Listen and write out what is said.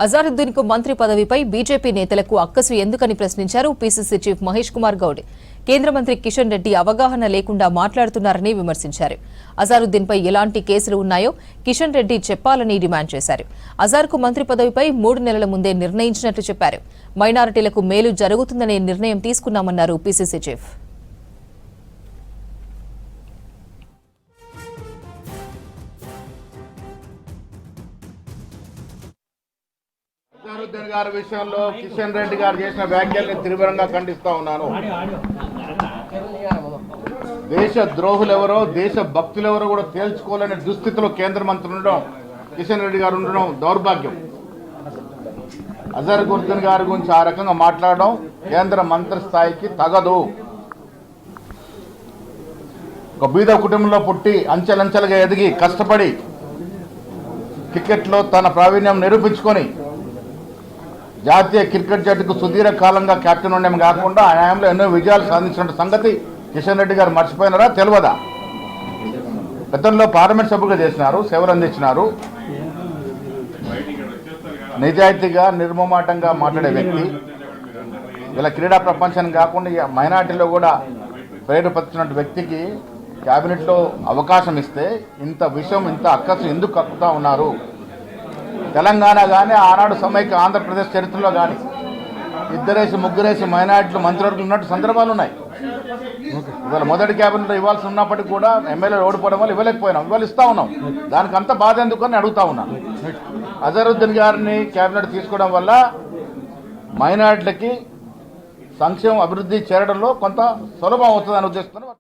అజారుద్దీన్ కు మంత్రి పదవిపై బీజేపీ నేతలకు అక్కసు ఎందుకని ప్రశ్నించారు పీసీసీ చీఫ్ మహేష్ కుమార్ గౌడ్. కేంద్ర మంత్రి కిషన్ రెడ్డి అవగాహన లేకుండా మాట్లాడుతున్నారని విమర్శించారు. అజారుద్దీన్ పై ఎలాంటి కేసులు ఉన్నాయో కిషన్ రెడ్డి చెప్పాలని డిమాండ్ చేశారు. అజార్కు మంత్రి పదవిపై 3 నెలల ముందే నిర్ణయించినట్లు చెప్పారు. మైనారిటీలకు మేలు జరుగుతుందనే నిర్ణయం తీసుకున్నామన్నారు పీసీసీ చీఫ్. అజారుద్దీన్ గారి విషయంలో కిషన్ రెడ్డి గారు చేసిన వ్యాఖ్యల్ని తీవ్రంగా ఖండిస్తా ఉన్నాను. దేశ ద్రోహులెవరో దేశ భక్తులెవరో కూడా తేల్చుకోలేని దుస్థితిలో కేంద్ర మంత్రి ఉండడం, కిషన్ రెడ్డి గారు ఉండడం దౌర్భాగ్యం. అజారుద్దీన్ గారి గురించి ఆ రకంగా మాట్లాడడం కేంద్ర మంత్రి స్థాయికి తగదు. ఒక బీద కుటుంబంలో పుట్టి అంచెలంచెలుగా ఎదిగి కష్టపడి క్రికెట్లో తన ప్రావీణ్యం నిరూపించుకొని జాతీయ క్రికెట్ జట్టుకు సుదీర్ఘ కాలంగా కెప్టెన్ ఉండడం కాకుండా ఆ న్యాయంలో ఎన్నో విజయాలు సాధించిన సంగతి కిషన్ రెడ్డి గారు మర్చిపోయినారా, తెలియదా? గతంలో పార్లమెంట్ సభ్యులుగా చేసినారు, సేవలు అందించినారు. నిజాయితీగా నిర్మమాటంగా మాట్లాడే వ్యక్తి. ఇలా క్రీడా ప్రపంచానికి కాకుండా మైనార్టీలో కూడా ప్రేరేపరిచిన వ్యక్తికి క్యాబినెట్లో అవకాశం ఇస్తే ఇంత విషయం, ఇంత అక్కసు ఎందుకు కక్కుతా ఉన్నారు? తెలంగాణ కానీ ఆనాడు సమైక్య ఆంధ్రప్రదేశ్ చరిత్రలో కానీ 2 ముగ్గురేసి మైనార్టీలు మంత్రివర్గం ఉన్నట్టు సందర్భాలు ఉన్నాయి. ఇవాళ మొదటి క్యాబినెట్లో ఇవ్వాల్సి ఉన్నప్పటికీ కూడా ఎమ్మెల్యేలు ఓడిపోవడం వల్ల ఇవ్వలేకపోయినాం. ఇవాళ ఇస్తా ఉన్నాం. దానికి అంత బాధ ఎందుకని అడుగుతా ఉన్నాను. అజారుద్దీన్ గారిని క్యాబినెట్ తీసుకోవడం వల్ల మైనార్టీలకి సంక్షేమం అభివృద్ధి చేరడంలో కొంత సులభం అవుతుందని ఉద్దేశంతో